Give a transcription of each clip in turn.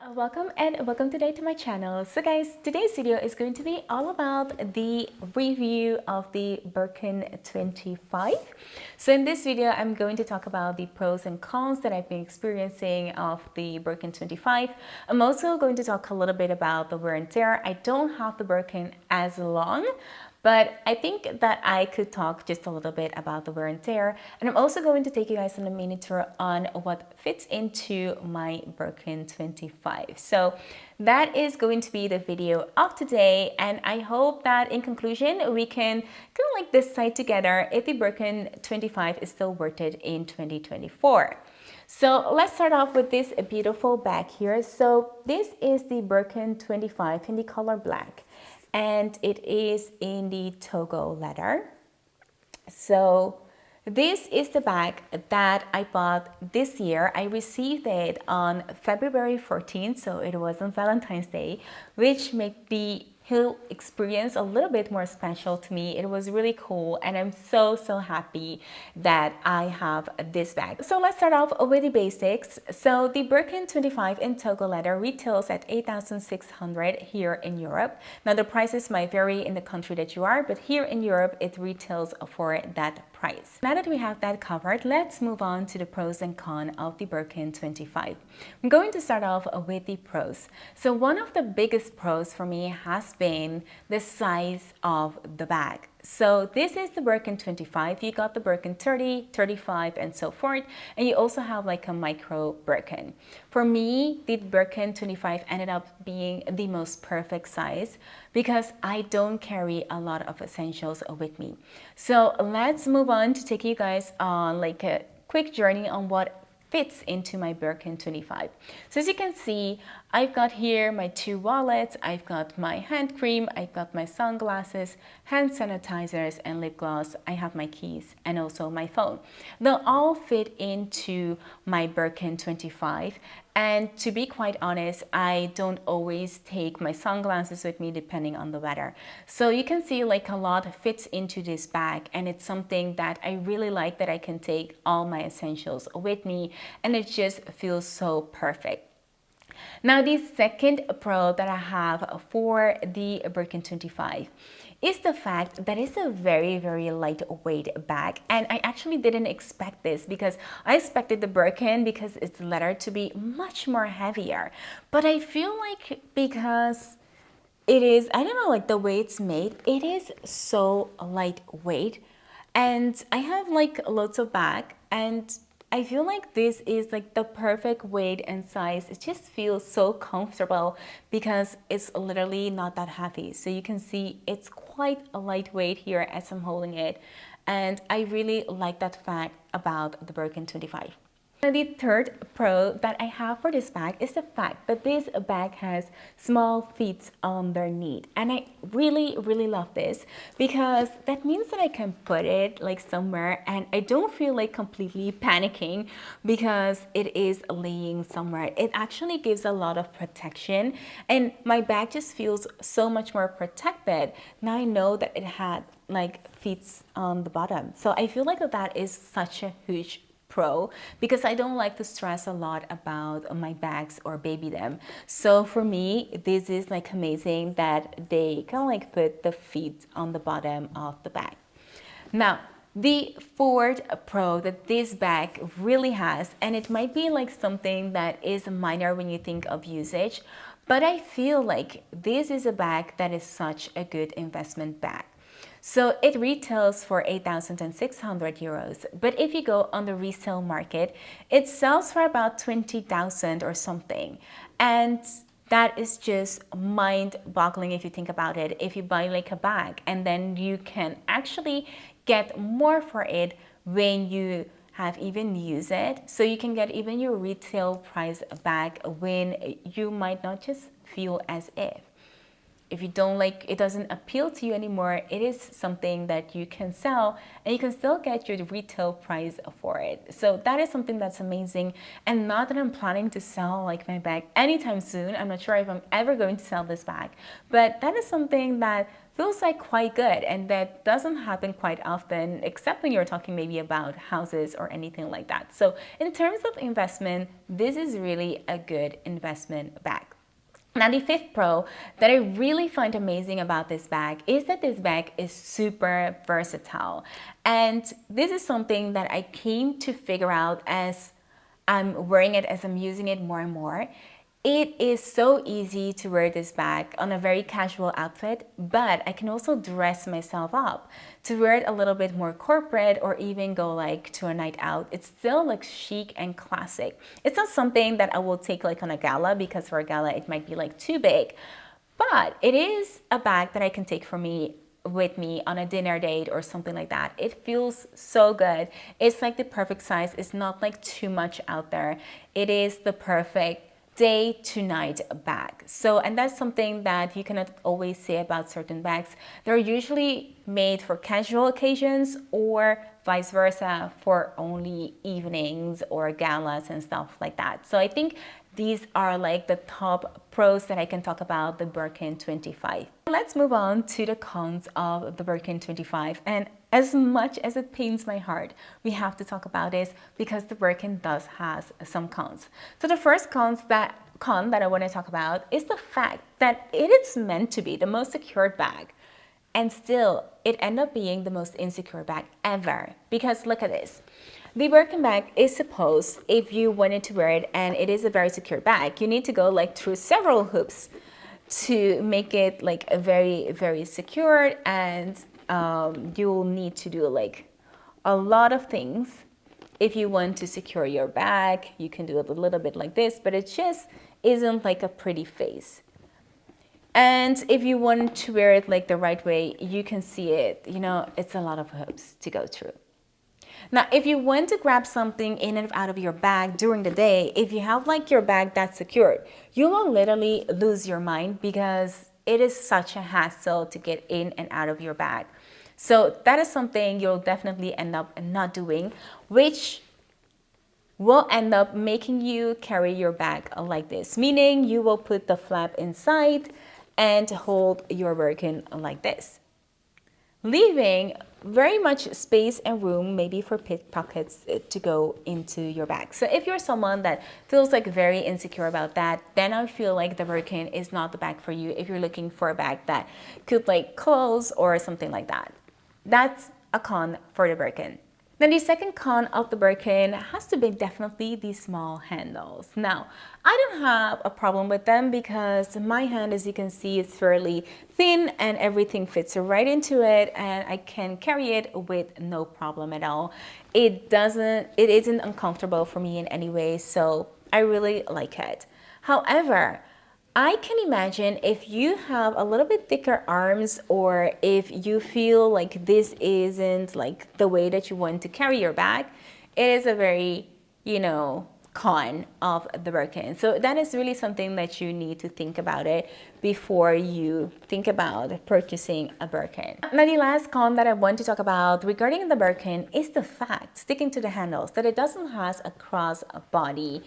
Welcome today to my channel. So guys, today's video is going to be all about the review of the Birkin 25. So in this video, I'm going to talk about the pros and cons that I've been experiencing of the Birkin 25. I'm also going to talk a little bit about the wear and tear. I don't have the Birkin as long, but I think that I could talk just a little bit about the wear and tear. And I'm also going to take you guys on a mini tour on what fits into my Birkin 25. So that is going to be the video of today. And I hope that in conclusion, we can kind of like decide together if the Birkin 25 is still worth it in 2024. So let's start off with this beautiful bag here. So this is the Birkin 25 in the color black, and it is in the Togo leather. So this is the bag that I bought this year. I received it on February 14th, so it was on Valentine's Day, which made the whole experience a little bit more special to me. It was really cool, and I'm so happy that I have this bag. So let's start off with the basics. So the Birkin 25 in Togo leather retails at 8,600 here in Europe. Now the prices might vary in the country that you are, but here in Europe it retails for that price. Now that we have that covered, let's move on to the pros and cons of the Birkin 25. I'm going to start off with the pros. So one of the biggest pros for me has been the size of the bag. So this is the Birkin 25. You got the Birkin 30, 35, and so forth. And you also have like a micro Birkin. For me, the Birkin 25 ended up being the most perfect size because I don't carry a lot of essentials with me. So let's move on to take you guys on like a quick journey on what fits into my Birkin 25. So as you can see, I've got here my two wallets, I've got my hand cream, I've got my sunglasses, hand sanitizers, and lip gloss. I have my keys and also my phone. They'll all fit into my Birkin 25. And to be quite honest, I don't always take my sunglasses with me depending on the weather. So you can see like a lot fits into this bag, and it's something that I really like, that I can take all my essentials with me, and it just feels so perfect. Now the second pro that I have for the Birkin 25 is the fact that it's a very lightweight bag, and I actually didn't expect this because I expected the Birkin, because it's leather, to be much more heavier. But I feel like because it is, I don't know, like the way it's made, it is so lightweight, and I have like loads of bag, and I feel like this is like the perfect weight and size. It just feels so comfortable because it's literally not that heavy. So you can see it's quite a lightweight here as I'm holding it. And I really like that fact about the Birkin 25. Now the third pro that I have for this bag is the fact that this bag has small feet underneath, and I really love this because that means that I can put it like somewhere and I don't feel like completely panicking because it is laying somewhere. It actually gives a lot of protection, and my bag just feels so much more protected. Now I know that it had like feet on the bottom, so I feel like that is such a huge pro because I don't like to stress a lot about my bags or baby them. So for me, this is like amazing that they kind of like put the feet on the bottom of the bag. Now, the fourth pro that this bag really has, and it might be like something that is minor when you think of usage, but I feel like this is a bag that is such a good investment bag. So it retails for 8,600 euros, but if you go on the resale market, it sells for about 20,000 or something. And that is just mind-boggling if you think about it. If you buy like a bag, and then you can actually get more for it when you have even used it. So you can get even your retail price bag when you might not just feel as if. if you don't like, it doesn't appeal to you anymore, it is something that you can sell and you can still get your retail price for it. So that is something that's amazing. And not that I'm planning to sell like my bag anytime soon. I'm not sure if I'm ever going to sell this bag, but that is something that feels like quite good, and that doesn't happen quite often, except when you're talking maybe about houses or anything like that. So in terms of investment, this is really a good investment bag. Now, the fifth pro that I really find amazing about this bag is that this bag is super versatile. And this is something that I came to figure out as I'm wearing it, as I'm using it more and more. It is so easy to wear this bag on a very casual outfit, but I can also dress myself up to wear it a little bit more corporate, or even go like to a night out. It's still like chic and classic. It's not something that I will take like on a gala, because for a gala it might be like too big, but it is a bag that I can take with me on a dinner date or something like that. It feels so good. It's like the perfect size. It's not like too much out there. It is the perfect day to night bag. So, and that's something that you cannot always say about certain bags. They're usually made for casual occasions, or vice versa, for only evenings or galas and stuff like that. So I think these are like the top pros that I can talk about the Birkin 25. Let's move on to the cons of the Birkin 25. And as much as it pains my heart, we have to talk about this, because the Birkin does has some cons. So the first con that I want to talk about is the fact that it is meant to be the most secured bag, and still it ended up being the most insecure bag ever. Because look at this. The Birkin bag is supposed, if you wanted to wear it, and it is a very secure bag, you need to go like through several hoops to make it like a very, very secure, and you'll need to do like a lot of things. If you want to secure your bag, you can do it a little bit like this, but it just isn't like a pretty face. And if you want to wear it like the right way, you can see it, you know, it's a lot of hoops to go through. Now, if you want to grab something in and out of your bag during the day, if you have like your bag that's secured, you will literally lose your mind, because it is such a hassle to get in and out of your bag. So that is something you'll definitely end up not doing, which will end up making you carry your bag like this, meaning you will put the flap inside and hold your Birkin like this, leaving very much space and room maybe for pickpockets to go into your bag. So if you're someone that feels like very insecure about that, then I feel like the Birkin is not the bag for you if you're looking for a bag that could like close or something like that. That's a con for the Birkin. Then the second con of the Birkin has to be definitely the small handles. Now, I don't have a problem with them, because my hand, as you can see, is fairly thin and everything fits right into it, and I can carry it with no problem at all. It isn't uncomfortable for me in any way, so I really like it. However, I can imagine if you have a little bit thicker arms, or if you feel like this isn't like the way that you want to carry your bag, it is a very, you know, con of the Birkin. So that is really something that you need to think about it before you think about purchasing a Birkin. Now, the last con that I want to talk about regarding the Birkin is the fact, sticking to the handles, that it doesn't have a crossbody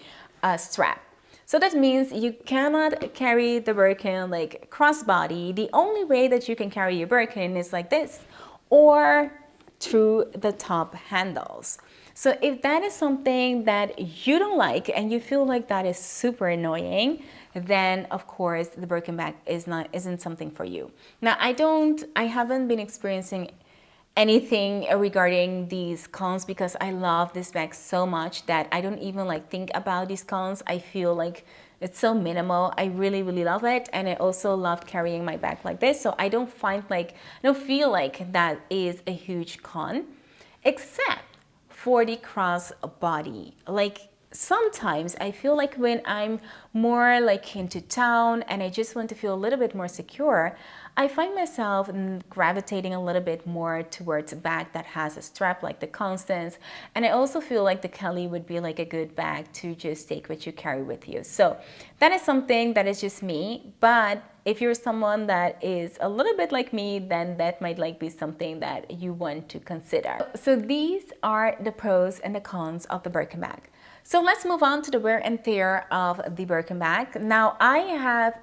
strap. So that means you cannot carry the Birkin like crossbody. The only way that you can carry your Birkin is like this, or through the top handles. So if that is something that you don't like and you feel like that is super annoying, then of course the Birkin bag isn't something for you. Now, I haven't been experiencing anything regarding these cons, because I love this bag so much that I don't even like think about these cons. I feel like it's so minimal. I really, really love it. And I also love carrying my bag like this. So I don't feel like that is a huge con, except for the cross body. Like, sometimes I feel like when I'm more like into town and I just want to feel a little bit more secure, I find myself gravitating a little bit more towards a bag that has a strap like the Constance. And I also feel like the Kelly would be like a good bag to just take what you carry with you. So that is something that is just me. But if you're someone that is a little bit like me, then that might like be something that you want to consider. So these are the pros and the cons of the Birkin bag. So let's move on to the wear and tear of the Birkin bag. Now I have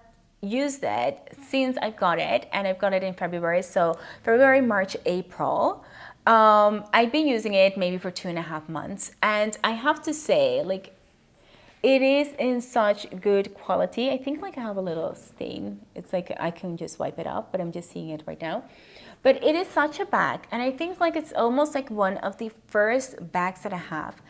used it since I've got it, and I've got it in February. So February, March, April. I've been using it maybe for 2.5 months, and I have to say, like, it is in such good quality. I think like I have a little stain. It's like I can just wipe it off, but I'm just seeing it right now. But it is such a bag, and I think like it's almost like one of the first bags that I have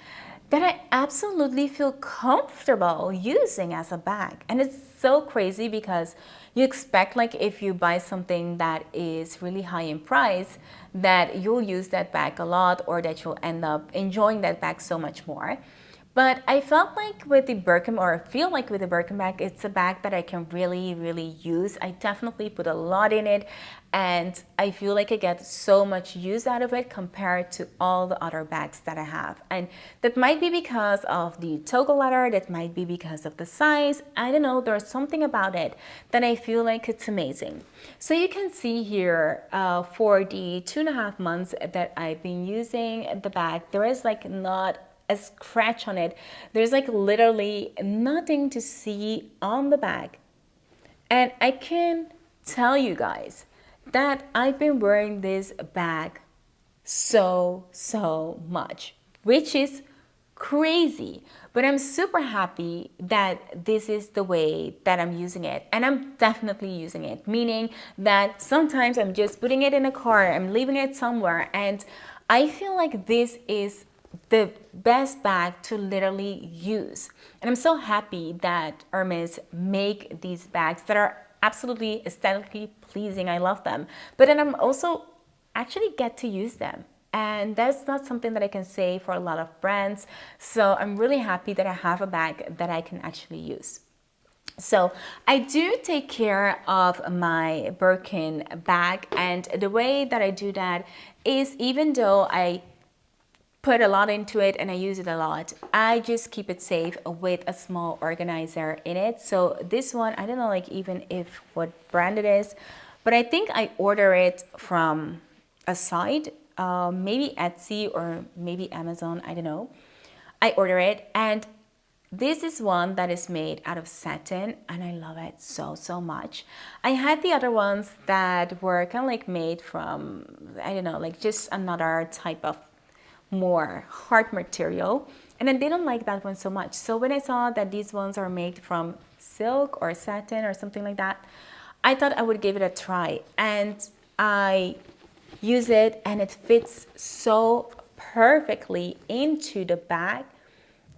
that I absolutely feel comfortable using as a bag. And it's so crazy because you expect like if you buy something that is really high in price, that you'll use that bag a lot or that you'll end up enjoying that bag so much more. But I felt like with the Birkin, or feel like with the Birkin bag, it's a bag that I can really, really use. I definitely put a lot in it, and I feel like I get so much use out of it compared to all the other bags that I have. And that might be because of the toggle leather, that might be because of the size. I don't know, there's something about it that I feel like it's amazing. So you can see here for the 2.5 months that I've been using the bag, there is like not a scratch on it. There's like literally nothing to see on the bag. And I can tell you guys that I've been wearing this bag so much, which is crazy. But I'm super happy that this is the way that I'm using it. And I'm definitely using it, meaning that sometimes I'm just putting it in a car, I'm leaving it somewhere, and I feel like this is the best bag to literally use. And I'm so happy that Hermes make these bags that are absolutely aesthetically pleasing. I love them. But then I'm also actually get to use them. And that's not something that I can say for a lot of brands. So I'm really happy that I have a bag that I can actually use. So I do take care of my Birkin bag, and the way that I do that is, even though I put a lot into it and I use it a lot, I just keep it safe with a small organizer in it. So this one, I don't know like even if what brand it is, but I think I order it from a site, maybe Etsy or maybe Amazon, I don't know. I order it, and this is one that is made out of satin, and I love it so much. I had the other ones that were kind of like made from, I don't know, like just another type of more hard material, and I didn't like that one so much. So when I saw that these ones are made from silk or satin or something like that, I thought I would give it a try, and I use it, and it fits so perfectly into the bag,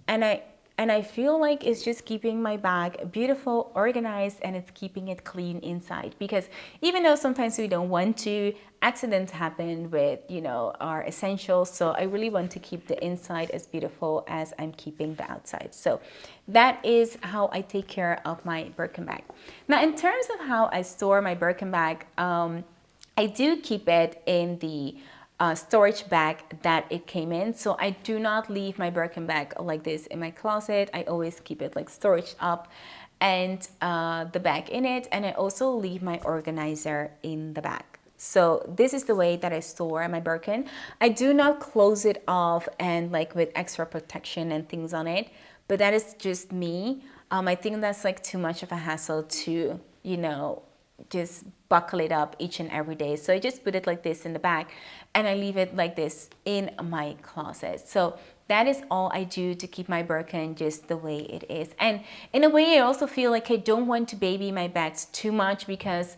and I feel like it's just keeping my bag beautiful, organized, and it's keeping it clean inside. Because even though sometimes we don't want to, accidents happen with, you know, our essentials. So I really want to keep the inside as beautiful as I'm keeping the outside. So that is how I take care of my Birkin bag. Now, in terms of how I store my Birkin bag, I do keep it in the storage bag that it came in. So I do not leave my Birkin bag like this in my closet. I always keep it like storage up and the bag in it. And I also leave my organizer in the bag. So this is the way that I store my Birkin. I do not close it off and like with extra protection and things on it, but that is just me. I think that's like too much of a hassle to, you know, just buckle it up each and every day. So I just put it like this in the bag, and I leave it like this in my closet. So that is all I do to keep my Birkin just the way it is. And in a way, I also feel like I don't want to baby my bags too much, because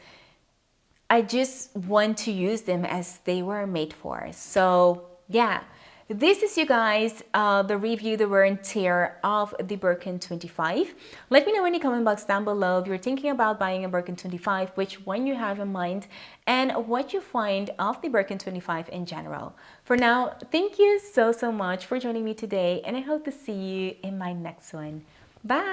I just want to use them as they were made for. So yeah, this is, you guys, the review, the wear and tear of the Birkin 25. Let me know in the comment box down below if you're thinking about buying a Birkin 25, which one you have in mind, and what you find of the Birkin 25 in general. For now, thank you so much for joining me today, and I hope to see you in my next one. Bye!